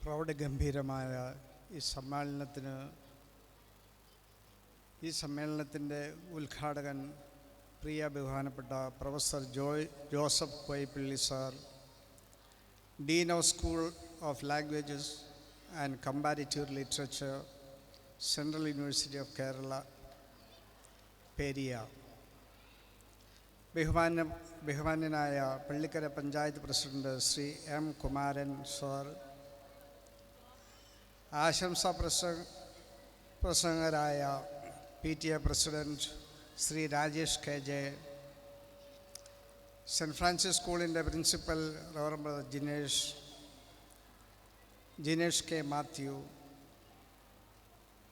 പ്രൗഢഗംഭീരമായ ഈ സമ്മേളനത്തിൻ്റെ ഉദ്ഘാടകൻ പ്രിയ ബഹുമാനപ്പെട്ട professor Joseph Koippally sir, dean of school of languages and comparative literature, central university of Kerala, Periya, ബഹുമാന്യനായ Pallikkara panchayat president Shri M Kumaran sir, ആശംസാ പ്രസംഗകരായ PTA president Shri Rajesh KJ, saint Francis സ്കൂളിൻ്റെ principal reverend Jinesh K. Mathew,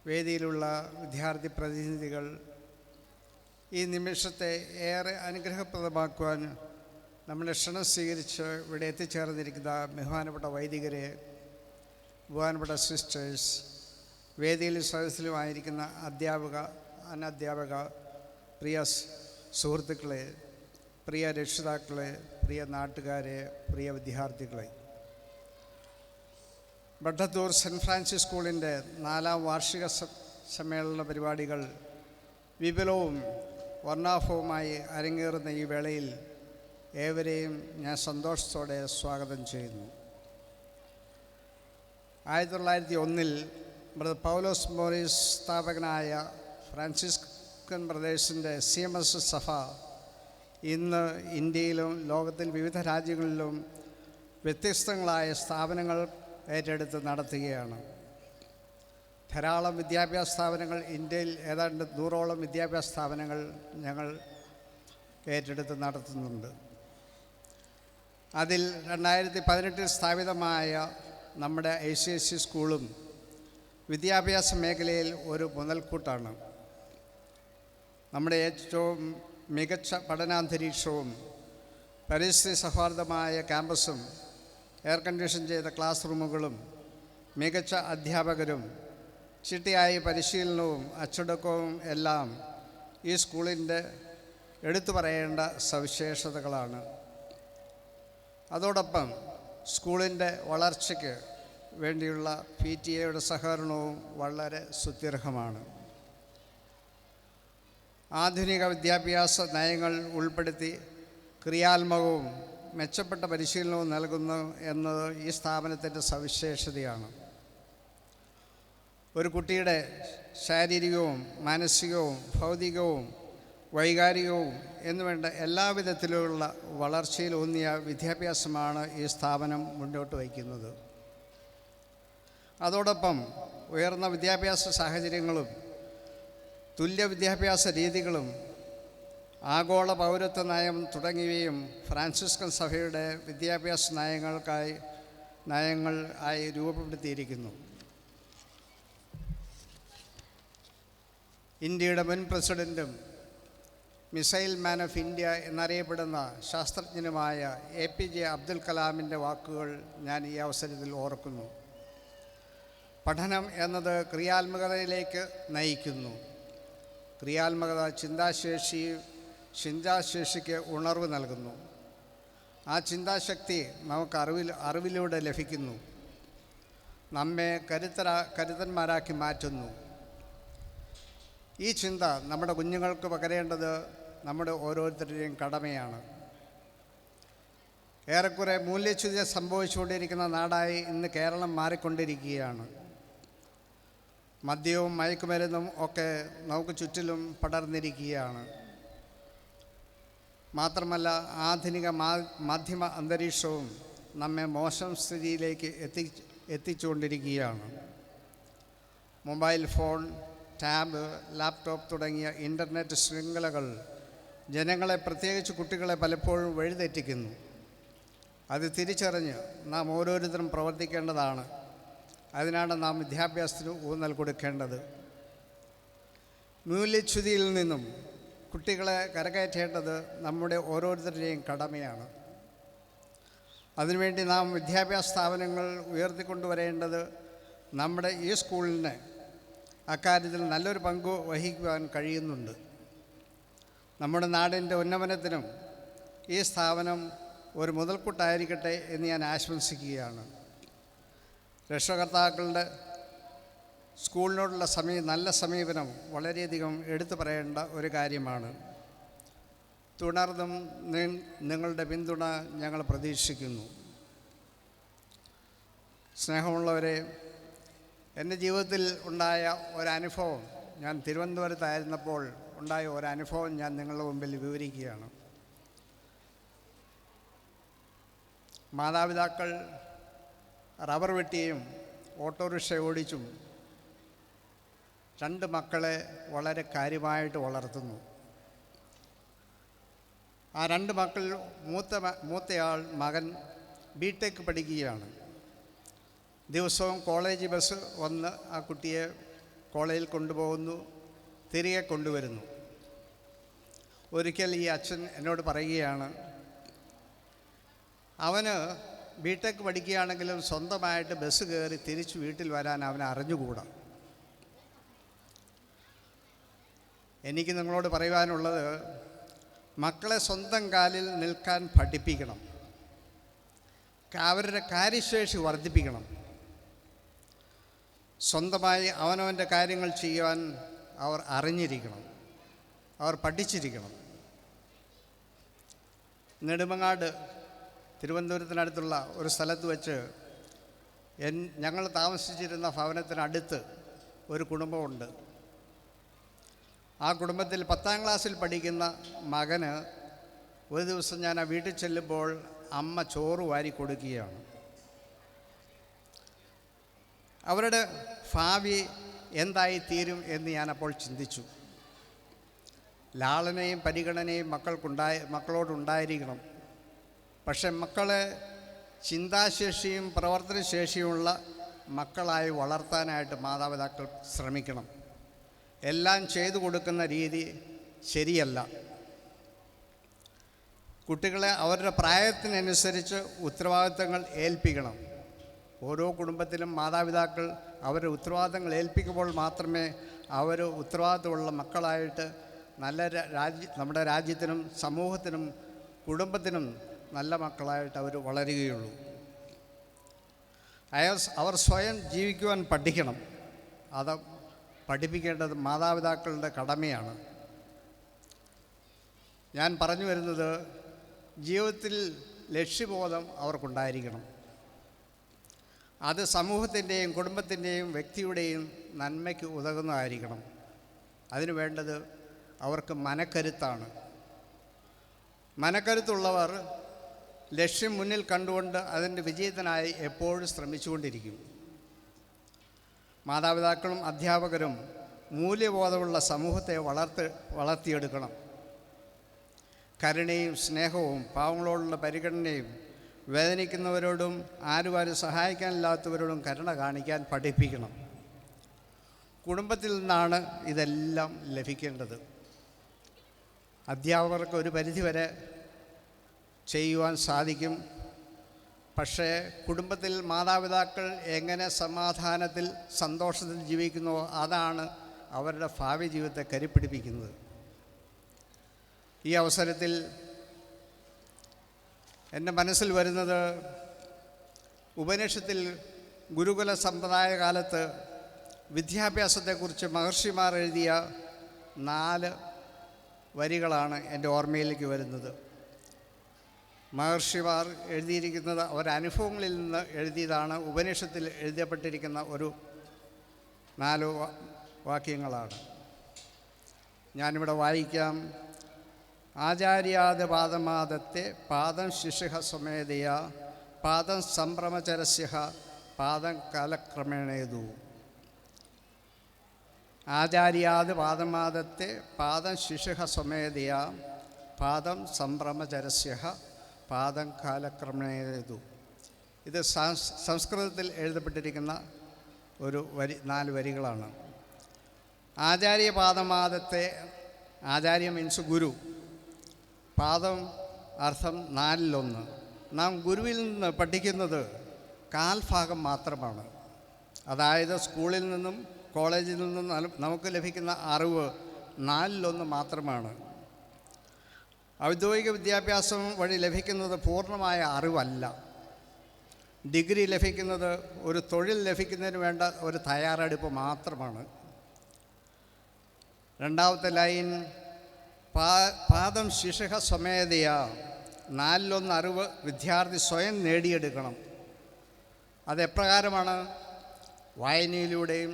വേദിയിലുള്ള വിദ്യാർത്ഥി പ്രതിനിധികൾ, ഈ നിമിഷത്തെ ഏറെ അനുഗ്രഹപ്രദമാക്കുവാൻ നമ്മുടെ ക്ഷണം സ്വീകരിച്ച് ഇവിടെ എത്തിച്ചേർന്നിരിക്കുന്ന ബഹുമാനപ്പെട്ട വൈദികരെ, ബഹുമാനപ്പെട്ട സിസ്റ്റേഴ്സ്, വേദിയിലും സദസ്സിലുമായിരിക്കുന്ന അധ്യാപക അനധ്യാപക പ്രിയ സുഹൃത്തുക്കളെ, പ്രിയ രക്ഷിതാക്കളെ, പ്രിയ നാട്ടുകാരെ, പ്രിയ വിദ്യാർത്ഥികളെ, ബട്ടത്തൂർ സെൻറ്റ് ഫ്രാൻസിസ് സ്കൂളിൻ്റെ 4ാം വാർഷിക സമ്മേളന പരിപാടികൾ വിപുലവും വർണ്ണാഭവുമായി അരങ്ങേറുന്ന ഈ വേളയിൽ ഏവരെയും ഞാൻ സന്തോഷത്തോടെ സ്വാഗതം ചെയ്യുന്നു. 1901 ബ്രദർ പൗലോസ് മോറിസ് സ്ഥാപകനായ ഫ്രാൻസിസ്കൻ ബ്രദേഴ്സിൻ്റെ CMS സഭ ഇന്ന് ഇന്ത്യയിലും ലോകത്തിൽ വിവിധ രാജ്യങ്ങളിലും വ്യത്യസ്തങ്ങളായ സ്ഥാപനങ്ങൾ ഏറ്റെടുത്ത് നടത്തുകയാണ്. ധാരാളം വിദ്യാഭ്യാസ സ്ഥാപനങ്ങൾ, ഇന്ത്യയിൽ ഏതാണ്ട് 100ഓളം വിദ്യാഭ്യാസ സ്ഥാപനങ്ങൾ ഞങ്ങൾ ഏറ്റെടുത്ത് നടത്തുന്നുണ്ട്. അതിൽ 2018 സ്ഥാപിതമായ നമ്മുടെ ICSE സ്കൂളും വിദ്യാഭ്യാസ മേഖലയിൽ ഒരു മുതൽക്കൂട്ടാണ്. നമ്മുടെ ഏറ്റവും മികച്ച പഠനാന്തരീക്ഷവും പരിസ്ഥിതി സൗഹാർദ്ദമായ ക്യാമ്പസും എയർ കണ്ടീഷൻ ചെയ്ത ക്ലാസ് റൂമുകളും മികച്ച അധ്യാപകരും ചിട്ടയായ പരിശീലനവും അച്ചടക്കവും എല്ലാം ഈ സ്കൂളിൻ്റെ എടുത്തു പറയേണ്ട സവിശേഷതകളാണ്. അതോടൊപ്പം സ്കൂളിൻ്റെ വളർച്ചയ്ക്ക് വേണ്ടിയുള്ള PTA സഹകരണവും വളരെ സുദീർഘമാണ്. ആധുനിക വിദ്യാഭ്യാസ നയങ്ങൾ ഉൾപ്പെടുത്തി ക്രിയാത്മകവും മെച്ചപ്പെട്ട പരിശീലനവും നൽകുന്നു എന്നത് ഈ സ്ഥാപനത്തിൻ്റെ സവിശേഷതയാണ്. ഒരു കുട്ടിയുടെ ശാരീരികവും മാനസികവും ഭൗതികവും വൈകാരികവും എന്നുവേണ്ട എല്ലാവിധത്തിലുള്ള വളർച്ചയിലൂന്നിയ വിദ്യാഭ്യാസമാണ് ഈ സ്ഥാപനം മുന്നോട്ട് വയ്ക്കുന്നത്. അതോടൊപ്പം ഉയർന്ന വിദ്യാഭ്യാസ സാഹചര്യങ്ങളും തുല്യ വിദ്യാഭ്യാസ രീതികളും ആഗോള പൗരത്വ നയം തുടങ്ങിയവയും ഫ്രാൻസിസ്കൻ സഭയുടെ വിദ്യാഭ്യാസ നയങ്ങൾ ആയി രൂപപ്പെടുത്തിയിരിക്കുന്നു. ഇന്ത്യയുടെ മുൻ പ്രസിഡൻറ്റും മിസൈൽ മാൻ ഓഫ് ഇന്ത്യ എന്നറിയപ്പെടുന്ന ശാസ്ത്രജ്ഞനുമായ APJ അബ്ദുൽ കലാമിൻ്റെ വാക്കുകൾ ഞാൻ ഈ അവസരത്തിൽ ഓർക്കുന്നു. പഠനം എന്നത് ക്രിയാത്മകതയിലേക്ക് നയിക്കുന്നു. ക്രിയാത്മകത ചിന്താശേഷിക്ക് ഉണർവ് നൽകുന്നു. ആ ചിന്താശക്തി നമുക്ക് അറിവിലൂടെ ലഭിക്കുന്നു, നമ്മെ കരുത്തന്മാരാക്കി മാറ്റുന്നു. ഈ ചിന്ത നമ്മുടെ കുഞ്ഞുങ്ങൾക്ക് പകരേണ്ടത് നമ്മുടെ ഓരോരുത്തരുടെയും കടമയാണ്. ഏറെക്കുറെ മൂല്യച്യുതി സംഭവിച്ചുകൊണ്ടിരിക്കുന്ന നാടായി ഇന്ന് കേരളം മാറിക്കൊണ്ടിരിക്കുകയാണ്. മദ്യവും മയക്കുമരുന്നും ഒക്കെ നമുക്ക് ചുറ്റിലും പടർന്നിരിക്കുകയാണ്. മാത്രമല്ല, ആധുനിക മാധ്യമ അന്തരീക്ഷവും നമ്മെ മോശം സ്ഥിതിയിലേക്ക് എത്തിച്ചുകൊണ്ടിരിക്കുകയാണ്. മൊബൈൽ ഫോൺ, ടാബ്, ലാപ്ടോപ്പ് തുടങ്ങിയ ഇൻ്റർനെറ്റ് ശൃംഖലകൾ ജനങ്ങളെ, പ്രത്യേകിച്ച് കുട്ടികളെ പലപ്പോഴും വഴിതെറ്റിക്കുന്നു. അത് തിരിച്ചറിഞ്ഞ് നാം ഓരോരുത്തരും പ്രവർത്തിക്കേണ്ടതാണ്. അതിനാണ് നാം വിദ്യാഭ്യാസത്തിന് ഊന്നൽ കൊടുക്കേണ്ടത്. മൂല്യച്യുതിയിൽ നിന്നും കുട്ടികളെ കരകയറ്റേണ്ടത് നമ്മുടെ ഓരോരുത്തരുടെയും കടമയാണ്. അതിനുവേണ്ടി നാം വിദ്യാഭ്യാസ സ്ഥാപനങ്ങൾ ഉയർത്തിക്കൊണ്ടുവരേണ്ടത് നമ്മുടെ ഈ സ്കൂളിന് അക്കാര്യത്തിൽ നല്ലൊരു പങ്ക് വഹിക്കുവാൻ കഴിയുന്നുണ്ട്. നമ്മുടെ നാടിൻ്റെ ഉന്നമനത്തിനും ഈ സ്ഥാപനം ഒരു മുതൽക്കൂട്ടായിരിക്കട്ടെ എന്ന് ഞാൻ ആശംസിക്കുകയാണ്. രക്ഷകർത്താക്കളുടെ സ്കൂളിനോടുള്ള നല്ല സമീപനം വളരെയധികം എടുത്തു പറയേണ്ട ഒരു കാര്യമാണ്. തുടർന്നും നിങ്ങളുടെ പിന്തുണ ഞങ്ങൾ പ്രതീക്ഷിക്കുന്നു. സ്നേഹമുള്ളവരെ, എൻ്റെ ജീവിതത്തിൽ ഉണ്ടായ ഒരനുഭവം, ഞാൻ തിരുവനന്തപുരത്തായിരുന്നപ്പോൾ ഉണ്ടായ ഒരനുഭവം ഞാൻ നിങ്ങളുടെ മുമ്പിൽ വിവരിക്കുകയാണ്. മാതാപിതാക്കൾ റബ്ബർ വെട്ടിയും ഓട്ടോറിക്ഷ ഓടിച്ചും 2 മക്കളെ വളരെ കാര്യമായിട്ട് വളർത്തുന്നു. ആ 2 മക്കൾ മൂത്തയാൾ മകൻ ബിടെക് പഠിക്കുകയാണ്. ദിവസവും കോളേജ് ബസ് വന്ന് ആ കുട്ടിയെ കോളേജിൽ കൊണ്ടുപോകുന്നു, തിരികെ കൊണ്ടുവരുന്നു. ഒരിക്കൽ ഈ അച്ഛൻ എന്നോട് പറയുകയാണ്, അവന് ബിടെക് പഠിക്കുകയാണെങ്കിലും സ്വന്തമായിട്ട് ബസ് കയറി തിരിച്ച് വീട്ടിൽ വരാൻ അവന് അറിഞ്ഞുകൂടാ. എനിക്ക് നിങ്ങളോട് പറയുവാനുള്ളത്, മക്കളെ സ്വന്തം കാലിൽ നിൽക്കാൻ പഠിപ്പിക്കണം. അവരുടെ കാര്യശേഷി വർദ്ധിപ്പിക്കണം. സ്വന്തമായി അവനവൻ്റെ കാര്യങ്ങൾ ചെയ്യുവാൻ അവർ അറിഞ്ഞിരിക്കണം, അവർ പഠിച്ചിരിക്കണം. നെടുമങ്ങാട് തിരുവനന്തപുരത്തിനടുത്തുള്ള ഒരു സ്ഥലത്ത് വെച്ച് ഞങ്ങൾ താമസിച്ചിരുന്ന ഭവനത്തിനടുത്ത് ഒരു കുടുംബമുണ്ട്. ആ കുടുംബത്തിൽ 10ാം ക്ലാസ്സിൽ പഠിക്കുന്ന മകന് ഒരു ദിവസം ഞാൻ ആ വീട്ടിൽ ചെല്ലുമ്പോൾ അമ്മ ചോറ് വാരി കൊടുക്കുകയാണ്. അവരുടെ ഭാവി എന്തായിത്തീരും എന്ന് ഞാനപ്പോൾ ചിന്തിച്ചു. ലാളനയും പരിഗണനയും മക്കളോടുണ്ടായിരിക്കണം. പക്ഷെ മക്കളെ ചിന്താശേഷിയും പ്രവർത്തനശേഷിയുമുള്ള മക്കളായി വളർത്താനായിട്ട് മാതാപിതാക്കൾ ശ്രമിക്കണം. എല്ലാം ചെയ്തു കൊടുക്കുന്ന രീതി ശരിയല്ല. കുട്ടികളെ അവരുടെ പ്രായത്തിനനുസരിച്ച് ഉത്തരവാദിത്തങ്ങൾ ഏൽപ്പിക്കണം. ഓരോ കുടുംബത്തിലും മാതാപിതാക്കൾ അവരുടെ ഉത്തരവാദിത്തങ്ങൾ ഏൽപ്പിക്കുമ്പോൾ മാത്രമേ അവർ ഉത്തരവാദിത്തമുള്ള മക്കളായിട്ട് നമ്മുടെ രാജ്യത്തിനും സമൂഹത്തിനും കുടുംബത്തിനും നല്ല മക്കളായിട്ട് അവർ വളരുകയുള്ളൂ. അവർ സ്വയം ജീവിക്കുവാൻ പഠിക്കണം. അത് പഠിപ്പിക്കേണ്ടത് മാതാപിതാക്കളുടെ കടമയാണ്. ഞാൻ പറഞ്ഞു വരുന്നത്, ജീവിതത്തിൽ ലക്ഷ്യബോധം അവർക്കുണ്ടായിരിക്കണം. അത് സമൂഹത്തിൻ്റെയും കുടുംബത്തിൻ്റെയും വ്യക്തിയുടെയും നന്മയ്ക്ക് ഉതകുന്നതായിരിക്കണം. അതിനു വേണ്ടത് അവർക്ക് മനക്കരുത്താണ്. മനക്കരുത്തുള്ളവർ ലക്ഷ്യം മുന്നിൽ കണ്ടുകൊണ്ട് അതിൻ്റെ വിജയത്തിനായി എപ്പോഴും ശ്രമിച്ചുകൊണ്ടിരിക്കും. മാതാപിതാക്കളും അധ്യാപകരും മൂല്യബോധമുള്ള സമൂഹത്തെ വളർത്തിയെടുക്കണം. കരുണയും സ്നേഹവും പാവങ്ങളോടുള്ള പരിഗണനയും വേദനിക്കുന്നവരോടും ആരും സഹായിക്കാനില്ലാത്തവരോടും കരുണ കാണിക്കാൻ പഠിപ്പിക്കണം. കുടുംബത്തിൽ നിന്നാണ് ഇതെല്ലാം ലഭിക്കേണ്ടത്. അധ്യാപകർക്ക് ഒരു പരിധിവരെ ചെയ്യുവാൻ സാധിക്കും. പക്ഷേ കുടുംബത്തിൽ മാതാപിതാക്കൾ എങ്ങനെ സമാധാനത്തിൽ സന്തോഷത്തിൽ ജീവിക്കുന്നുവോ അതാണ് അവരുടെ ഭാവി ജീവിതത്തെ കരുപ്പിടിപ്പിക്കുന്നത്. ഈ അവസരത്തിൽ എൻ്റെ മനസ്സിൽ വരുന്നത്, ഉപനിഷത്തിൽ ഗുരുകുല സമ്പ്രദായ കാലത്ത് വിദ്യാഭ്യാസത്തെക്കുറിച്ച് മഹർഷിമാർ എഴുതിയ 4 വരികളാണ് എൻ്റെ ഓർമ്മയിലേക്ക് വരുന്നത്. മഹർഷിമാർ എഴുതിയിരിക്കുന്നത് അവരനുഭവങ്ങളിൽ നിന്ന് എഴുതിയതാണ്. ഉപനിഷത്തിൽ എഴുതപ്പെട്ടിരിക്കുന്ന ഒരു 4 വാക്യങ്ങളാണ്. ഞാനിവിടെ വായിക്കാം. ആചാര്യാദ പാദമാദത്തെ പാദം ശിശുഹ സ്വമേധയ പാദം സംഭ്രമചരസ്യ പാദം കാലക്രമേണേതു. ആചാര്യാദ പാദമാദത്തെ പാദം ശിശുഹ സ്വമേധയ പാദം സംഭ്രമചരസ്യ പാദം കാലക്രമേണേതു. ഇത് സംസ്കൃതത്തിൽ എഴുതപ്പെട്ടിരിക്കുന്ന ഒരു 4 വരികളാണ്. ആചാര്യപാദമാദത്തെ, ആചാര്യ മീൻസ് ഗുരു, പാദം അർത്ഥം 4-1. നാം ഗുരുവിൽ നിന്ന് പഠിക്കുന്നത് കാൽഭാഗം മാത്രമാണ്. അതായത് സ്കൂളിൽ നിന്നും കോളേജിൽ നിന്നും നമുക്ക് ലഭിക്കുന്ന അറിവ് 4-1 മാത്രമാണ്. ഔദ്യോഗിക വിദ്യാഭ്യാസം വഴി ലഭിക്കുന്നത് പൂർണ്ണമായ അറിവല്ല. ഡിഗ്രി ലഭിക്കുന്നത് ഒരു തൊഴിൽ ലഭിക്കുന്നതിന് വേണ്ട ഒരു തയ്യാറെടുപ്പ് മാത്രമാണ്. രണ്ടാമത്തെ ലൈൻ, പാദം ശിശുഹ സ്വമേധയ, 4-1 അറിവ് വിദ്യാർത്ഥി സ്വയം നേടിയെടുക്കണം. അതെപ്രകാരമാണ്? വായനയിലൂടെയും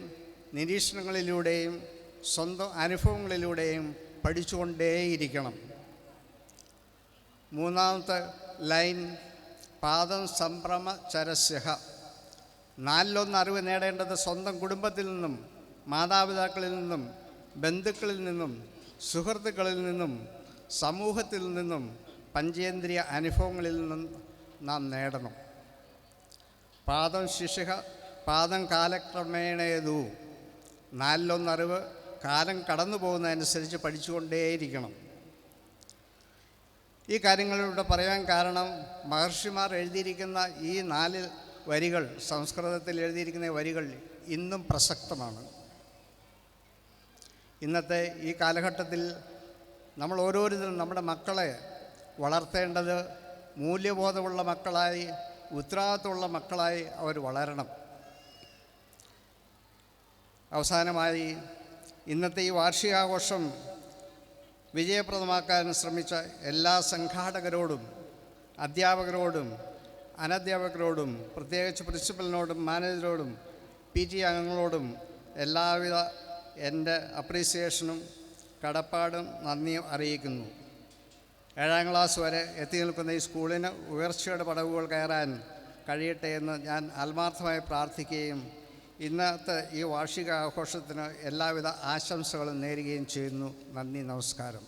നിരീക്ഷണങ്ങളിലൂടെയും സ്വന്തം അനുഭവങ്ങളിലൂടെയും പഠിച്ചുകൊണ്ടേയിരിക്കണം. മൂന്നാമത്തെ ലൈൻ, പാദം സംഭ്രമചരസ്യഹ, 4-1 അറിവ് നേടേണ്ടത് സ്വന്തം കുടുംബത്തിൽ നിന്നും, മാതാപിതാക്കളിൽ നിന്നും, ബന്ധുക്കളിൽ നിന്നും, സുഹൃത്തുക്കളിൽ നിന്നും, സമൂഹത്തിൽ നിന്നും, പഞ്ചേന്ദ്രിയ അനുഭവങ്ങളിൽ നിന്നും നാം നേടണം. പാദം ശിശുഹ പാദം കാലക്രമേണേതു, 4-1 അറിവ് കാലം കടന്നു പോകുന്നതനുസരിച്ച് പഠിച്ചുകൊണ്ടേയിരിക്കണം. ഈ കാര്യങ്ങളിലൂടെ പറയാൻ കാരണം, മഹർഷിമാർ എഴുതിയിരിക്കുന്ന ഈ 4 വരികൾ, സംസ്കൃതത്തിൽ എഴുതിയിരിക്കുന്ന വരികൾ ഇന്നും പ്രസക്തമാണ്. ഇന്നത്തെ ഈ കാലഘട്ടത്തിൽ നമ്മൾ ഓരോരുത്തരും നമ്മുടെ മക്കളെ വളർത്തേണ്ടത് മൂല്യബോധമുള്ള മക്കളായി, ഉത്തരവാദിത്തമുള്ള മക്കളായി അവർ വളരണം. അവസാനമായി, ഇന്നത്തെ ഈ വാർഷികാഘോഷം വിജയപ്രദമാക്കാൻ ശ്രമിച്ച എല്ലാ സംഘാടകരോടും, അധ്യാപകരോടും അനധ്യാപകരോടും, പ്രത്യേകിച്ച് പ്രിൻസിപ്പലിനോടും മാനേജരോടും PTA അംഗങ്ങളോടും എല്ലാവിധ എൻ്റെ അപ്രീസിയേഷനും കടപ്പാടും നന്ദിയും അറിയിക്കുന്നു. 7ാം ക്ലാസ് വരെ എത്തി നിൽക്കുന്ന ഈ സ്കൂളിന് ഉയർച്ചയുടെ പടവുകൾ കയറാൻ കഴിയട്ടെ എന്ന് ഞാൻ ആത്മാർത്ഥമായി പ്രാർത്ഥിക്കുകയും ഇന്നത്തെ ഈ വാർഷിക ആഘോഷത്തിന് എല്ലാവിധ ആശംസകളും നേരുകയും ചെയ്യുന്നു. നന്ദി, നമസ്കാരം.